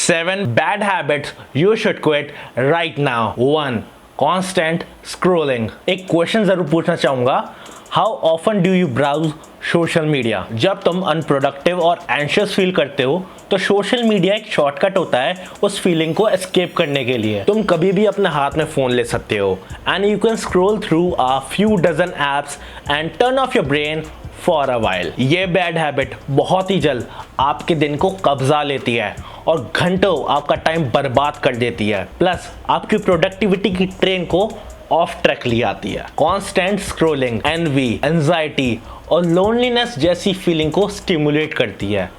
7 bad habits you should quit right now. 1. Constant scrolling. एक question जरूर पूछना चाहूंगा, how often do you browse social media? जब तुम अनप्रोडक्टिव और एंशियस फील करते हो तो सोशल मीडिया एक शॉर्टकट होता है उस फीलिंग को एस्केप करने के लिए। तुम कभी भी अपने हाथ में फोन ले सकते हो and you can scroll through a few dozen apps and turn off your brain for a while. ये बैड हैबिट बहुत ही जल्द आपके दिन को कब्जा लेती है और घंटों आपका टाइम बर्बाद कर देती है, प्लस आपकी प्रोडक्टिविटी की ट्रेन को ऑफ ट्रैक ले आती है। कॉन्स्टेंट स्क्रोलिंग एनवी, एंजाइटी और लोनलीनेस जैसी फीलिंग को स्टिमुलेट करती है,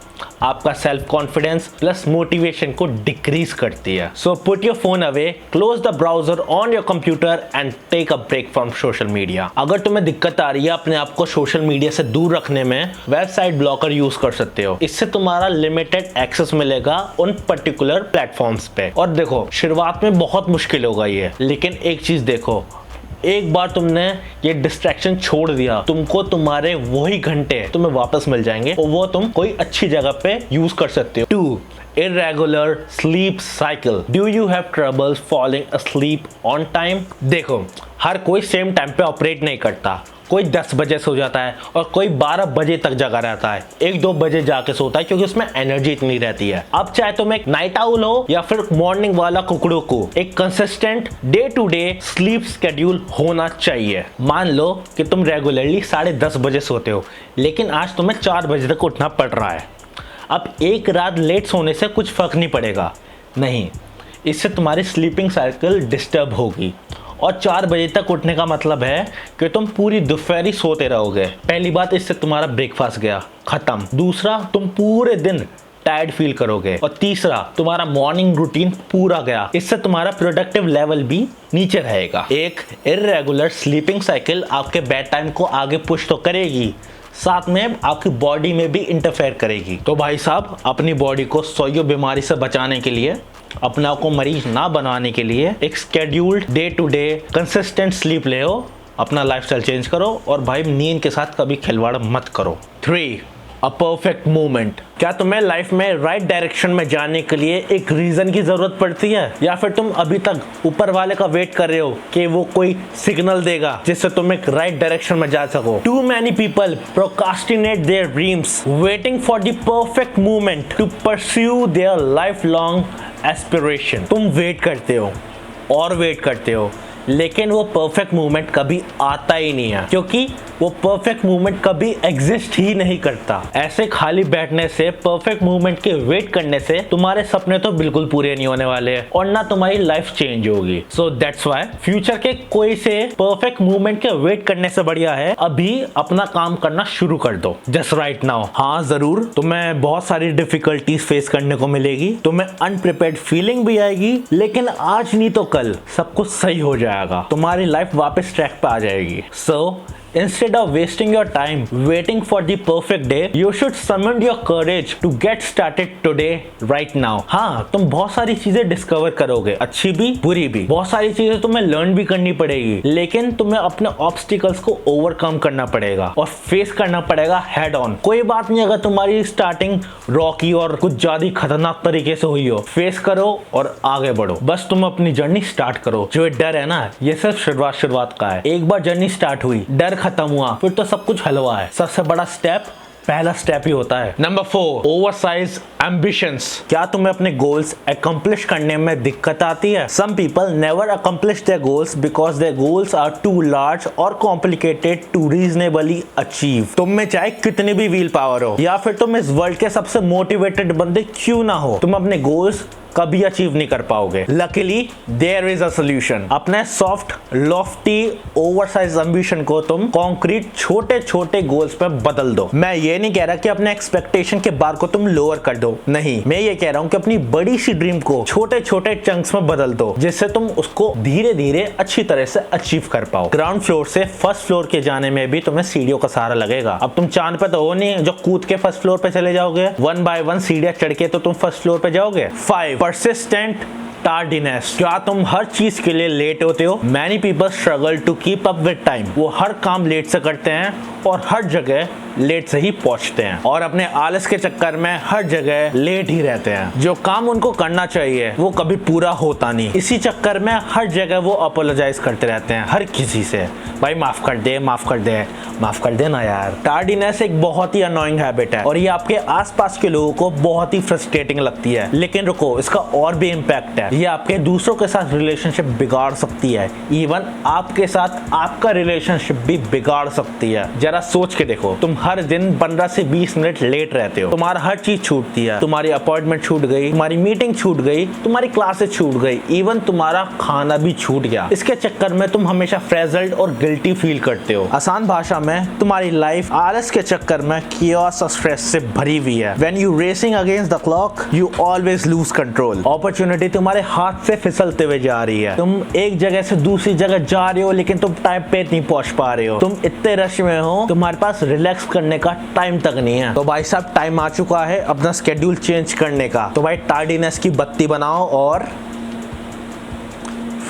आपका सेल्फ कॉन्फिडेंस प्लस मोटिवेशन को डिक्रीज करती है। So put your phone away, close the browser on your computer and take a break from social media. अगर तुम्हें दिक्कत आ रही है अपने आप को सोशल मीडिया से दूर रखने में, वेबसाइट ब्लॉकर यूज कर सकते हो। इससे तुम्हारा लिमिटेड एक्सेस मिलेगा उन पर्टिकुलर प्लेटफॉर्म्स पे। और देखो, शुरुआत में बहुत मुश्किल होगा ये, लेकिन एक चीज देखो, एक बार तुमने ये डिस्ट्रैक्शन छोड़ दिया, तुमको तुम्हारे वही घंटे तुम्हें वापस मिल जाएंगे और वो तुम कोई अच्छी जगह पे यूज कर सकते हो। 2. Irregular sleep cycle. Do you have troubles falling asleep on time? देखो, हर कोई सेम टाइम पे ऑपरेट नहीं करता। कोई 10 बजे सो जाता है और कोई 12 बजे तक जगा रहता है, 1-2 बजे जाके सोता है क्योंकि उसमें एनर्जी इतनी रहती है। अब चाहे तुम एक नाइट आउल हो या फिर मॉर्निंग वाला कुकड़ू को, एक consistent day to day sleep schedule होना चाहिए। मान लो कि तुम रेगुलरली 10:30 बजे सोते हो, लेकिन आज तुम्हें 4 बजे तक उठना पड़ रहा है। अब एक रात लेट सोने से कुछ फर्क नहीं पड़ेगा, नहीं, इससे तुम्हारी स्लीपिंग साइकिल डिस्टर्ब होगी और 4 बजे तक उठने का मतलब है कि तुम पूरी दोपहरी सोते रहोगे। पहली बात, इससे तुम्हारा ब्रेकफास्ट गया, खत्म। दूसरा, तुम पूरे दिन टायर्ड फील करोगे। और तीसरा, तुम्हारा मॉर्निंग रूटीन पूरा गया, इससे तुम्हारा प्रोडक्टिव लेवल भी नीचे रहेगा। एक इर्रेगुलर स्लीपिंग साइकिल आपके बेड टाइम को आगे पुश तो करेगी, साथ में आपकी बॉडी में भी इंटरफेयर करेगी। तो भाई साहब, अपनी बॉडी को सोयो बीमारी से बचाने के लिए, अपना को मरीज ना बनाने के लिए, एक scheduled day to day consistent sleep ले, अपना लाइफस्टाइल चेंज करो और भाई नींद के साथ कभी खिलवाड़ मत करो। 3. A perfect movement. क्या तुम्हें लाइफ में राइट डायरेक्शन में जाने के लिए एक रीजन की जरूरत पड़ती है, या फिर तुम अभी तक ऊपर वाले का वेट कर रहे हो कि वो कोई सिग्नल देगा जिससे तुम एक राइट डायरेक्शन में जा सको? Too many people procrastinate their dreams, waiting for the perfect moment to pursue their lifelong aspiration. तुम वेट करते हो और वेट करते हो, लेकिन वो परफेक्ट मूवमेंट कभी आता ही नहीं है, क्योंकि वो परफेक्ट मूवमेंट कभी एग्जिस्ट ही नहीं करता। ऐसे खाली बैठने से, परफेक्ट मूवमेंट के वेट करने से तुम्हारे सपने तो बिल्कुल पूरे नहीं होने वाले हैं और ना तुम्हारी लाइफ चेंज होगी। सो दैट्स व्हाई फ्यूचर के कोई से परफेक्ट मूवमेंट के वेट करने से बढ़िया है अभी अपना काम करना शुरू कर दो, जस्ट राइट नाउ। हाँ जरूर, तुम्हें बहुत सारी डिफिकल्टीज फेस करने को मिलेगी, तुम्हें अनप्रिपेयर्ड फीलिंग भी आएगी, लेकिन आज नहीं तो कल सब कुछ सही हो जाएगा, तुम्हारी लाइफ वापस ट्रैक पे आ जाएगी। सो instead of wasting your time waiting for the perfect day, you should summon your courage to get started today, right now. हाँ, तुम बहुत सारी चीजें डिस्कवर करोगे, अच्छी भी बुरी भी, बहुत सारी चीजें तुम्हें लर्न भी करनी पड़ेगी, लेकिन तुम्हें अपने ऑब्स्टिकल्स को ओवरकम करना पड़ेगा और फेस करना पड़ेगा हेड ऑन। कोई बात नहीं अगर तुम्हारी स्टार्टिंग रॉकी और कुछ ज्यादा ही खतरनाक तरीके से हुई हो, फेस करो और आगे बढ़ो। बस तुम अपनी जर्नी स्टार्ट करो। जो डर है ना, ये सिर्फ शुरुआत का है। एक बार जर्नी स्टार्ट हुई, डर खत्म हुआ, फिर तो सब कुछ हलवा है। सबसे बड़ा स्टेप पहला स्टेप ही होता है। Number 4, oversize ambitions. क्या तुम्हें अपने गोल्स अकम्प्लिश करने में दिक्कत आती है? Some people never accomplish their goals because their goals are too large और कॉम्प्लिकेटेड टू रीजनेबली अचीव. तुम में चाहे कितनी भी व्हील पावर हो या फिर तुम इस वर्ल्ड के सबसे मोटिवेटेड बंदे क्यों ना हो, तुम अपने गोल्स कभी अचीव नहीं कर पाओगे. Luckily there is a solution. अपने सॉफ्ट लॉफ्टी ओवरसाइज एम्बिशन को तुम कॉन्क्रीट छोटे छोटे गोल्स पे बदल दो. मैं ये नहीं कह रहा कि अपने एक्सपेक्टेशन के बार को तुम लोअर कर दो, नहीं, मैं ये कह रहा हूँ कि अपनी बड़ी सी ड्रीम को छोटे छोटे चंक्स में बदल दो, जिससे तुम उसको धीरे धीरे अच्छी तरह से अचीव कर पाओ. ग्राउंड फ्लोर से फर्स्ट फ्लोर के जाने में भी तुम्हें सीढ़ियों का सहारा लगेगा. अब तुम चांद पे तो हो नहीं जो कूद के फर्स्ट फ्लोर पे चले जाओगे. 1 by 1 सीढ़ियां चढ़ के तो तुम फर्स्ट फ्लोर पे जाओगे. 5 persistent tardiness. क्या तुम हर चीज के लिए लेट होते हो? Many people struggle to keep up with time. वो हर काम लेट से करते हैं और हर जगह लेट से ही पहुंचते हैं और अपने आलस के चक्कर में हर जगह लेट ही रहते हैं। जो काम उनको करना चाहिए वो कभी पूरा होता नहीं। इसी चक्कर में हर जगह वो अपोलोजाइज करते रहते हैं हर किसी से, भाई माफ कर दे, माफ कर दे, माफ कर देना यार। टार्डीनेस एक बहुत ही अनोइंग हैबिट है और ये आपके आसपास के लोगों को बहुत ही फ्रस्ट्रेटिंग लगती है। लेकिन रुको, इसका और भी इम्पैक्ट है। ये आपके दूसरों के साथ रिलेशनशिप बिगाड़ सकती है। इवन आपके साथ आपका रिलेशनशिप भी बिगाड़ सकती है। जरा सोच के देखो, तुम हर दिन 15 से 20 मिनट लेट रहते हो, तुम्हारा हर चीज छूटती है, तुम्हारी अपॉइंटमेंट छूट गई, तुम्हारी मीटिंग छूट गई, तुम्हारी क्लासेस छूट गई, इवन तुम्हारा खाना भी छूट गया। इसके चक्कर में तुम हमेशा फ्रेजल्ड और गिल्टी फील करते हो। आसान भाषा में तुम्हारी लाइफ आलस के चक्कर में कियोस और स्ट्रेस से भरी हुई है। When you racing against the clock, you always lose control. Opportunity तुम्हारे हाथ से फिसलते हुए जा रही है। तुम एक जगह से दूसरी जगह जा रहे हो लेकिन तुम टाइम पे नहीं पहुंच पा रहे हो। तुम इतने रश में हो, तुम्हारे पास रिलैक्स करने का टाइम तक नहीं है। तो भाई साहब, टाइम आ चुका है अपना स्केड्यूल चेंज करने का। तो भाई टार्डीनेस की बत्ती बनाओ और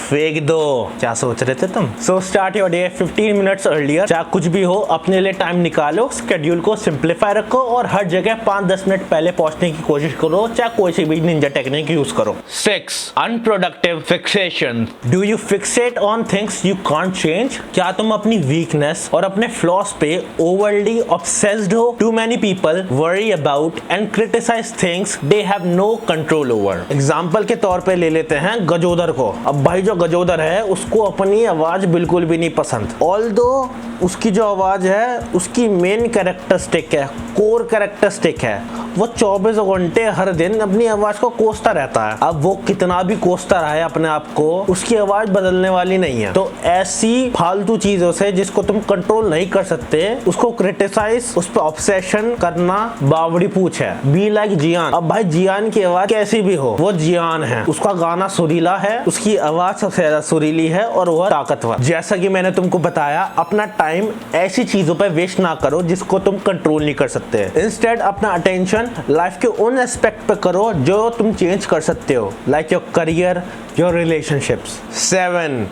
फेंक दो। क्या सोच रहे थे तुम? So start your day 15 minutes earlier. चाहे कुछ भी हो, अपने लिए टाइम निकालो, स्केड्यूल को सिंप्लीफाई रखो और हर जगह 5-10 मिनट पहले पहुंचने की कोशिश करो, चाहे कोई सी भी निंजा टेक्निक यूज करो। 6. Unproductive fixation. Do you fixate on things you can't change? क्या तुम अपनी वीकनेस और अपने फ्लॉस पे ओवरली ऑब्सेस्ड हो? Too many people worry about and criticise things they have no control over. Example के तौर पे ले लेते हैं गजोदर को। अब भाई जो गजोदर है उसको अपनी आवाज बिल्कुल भी नहीं पसंद, ऑल्दो उसकी जो आवाज है उसकी मेन कैरेक्टरिस्टिक है, कोर कैरेक्टरिस्टिक है, वो 24 घंटे हर दिन अपनी आवाज को कोसता रहता है। अब वो कितना भी कोसता रहे अपने आप को, उसकी आवाज बदलने वाली नहीं है। तो ऐसी फालतू चीजों से जिसको तुम कंट्रोल नहीं कर सकते, उसको क्रिटिसाइज, उस पर ऑब्सेशन करना बावड़ी पूछ है। बी लाइक जियान। अब भाई जियान की आवाज कैसी भी हो, वो जियान है, उसका गाना सुरीला है, उसकी आवाज सबसे ज्यादा सुरीली है और वह ताकतवर। जैसा कि मैंने तुमको बताया, अपना टाइम ऐसी चीजों पे वेस्ट ना करो जिसको तुम कंट्रोल नहीं कर सकते। इंस्टेड अपना अटेंशन लाइफ के उन एस्पेक्ट पे करो जो तुम चेंज कर सकते हो, like your career, your relationships. 7.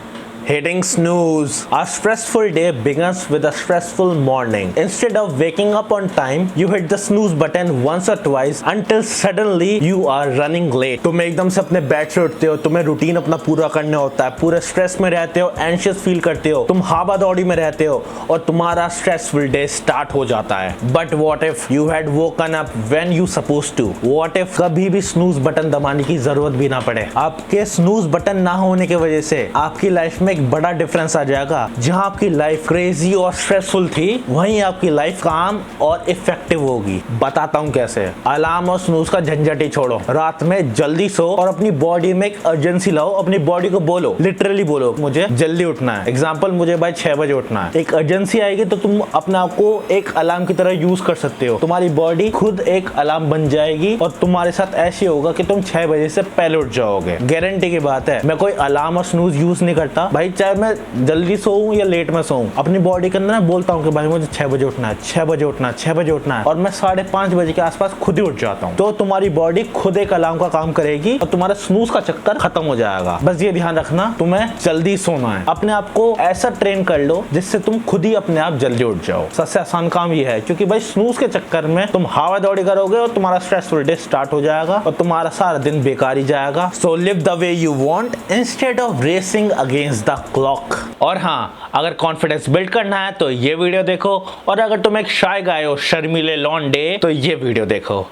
Hitting snooze. A stressful day begins with a stressful morning. Instead of waking up on time, you hit the snooze button once or twice until suddenly you are running late. तुम एकदम से अपने bed से उठते हो, तुम्हें routine अपना पूरा करना होता है, पूरे स्ट्रेस में रहते हो, एंशियस फील करते हो, तुम हावा दौड़ी में रहते हो और तुम्हारा स्ट्रेसफुल डे स्टार्ट हो जाता है। But what if you had woken up when you supposed to? What if कभी भी snooze बटन दबाने की जरूरत भी ना पड़े? आपके snooze बटन ना होने की वजह से आपकी लाइफ में एक बड़ा डिफरेंस आ जाएगा। जहां आपकी लाइफ क्रेजी और स्ट्रेसफुल थी, वहीं आपकी लाइफ काम और इफेक्टिव होगी। बताता हूं कैसे। अलार्म और स्नूज का झंझट ही छोड़ो, रात में जल्दी सो और अपनी बॉडी में एक अर्जेंसी लाओ। अपनी बॉडी को बोलो, लिटरली बोलो, मुझे जल्दी उठना है। एग्जाम्पल, मुझे भाई 6 बजे उठना है। एक अर्जेंसी आएगी तो तुम अपने आप को एक अलार्म की तरह यूज कर सकते हो। तुम्हारी बॉडी खुद एक अलार्म बन जाएगी और तुम्हारे साथ ऐसे होगा कि तुम 6 बजे से पहले उठ जाओगे। गारंटी की बात है। मैं कोई अलार्म और स्नूज यूज नहीं करता भाई, चाहे मैं जल्दी सोऊं या लेट में सोऊं, अपनी बॉडी के अंदर ना बोलता हूं कि भाई मुझे 6 बजे उठना है, 6 बजे उठना है, 6 बजे उठना है, और मैं 5:30 बजे के आसपास खुद ही उठ जाता हूं। तो तुम्हारी बॉडी खुद एक अलार्म का काम करेगी और तुम्हारा स्नूज का चक्कर खत्म हो जाएगा। बस ये ध्यान रखना, तुम्हें जल्दी सोना है। अपने आप को ऐसा ट्रेन कर लो जिससे तुम खुद ही अपने आप जल्दी उठ जाओ। सबसे आसान काम ये है, क्योंकि भाई स्नूज के चक्कर में तुम हवा दौड़ी करोगे और तुम्हारा स्ट्रेसफुल डे स्टार्ट हो जाएगा और तुम्हारा सारा दिन बेकार ही जाएगा। So live the way you want instead of racing against the clock. और हाँ, अगर कॉन्फिडेंस बिल्ड करना है तो ये वीडियो देखो, और अगर तुम एक शाय गाय हो, शर्मीले लौंडे, तो ये वीडियो देखो।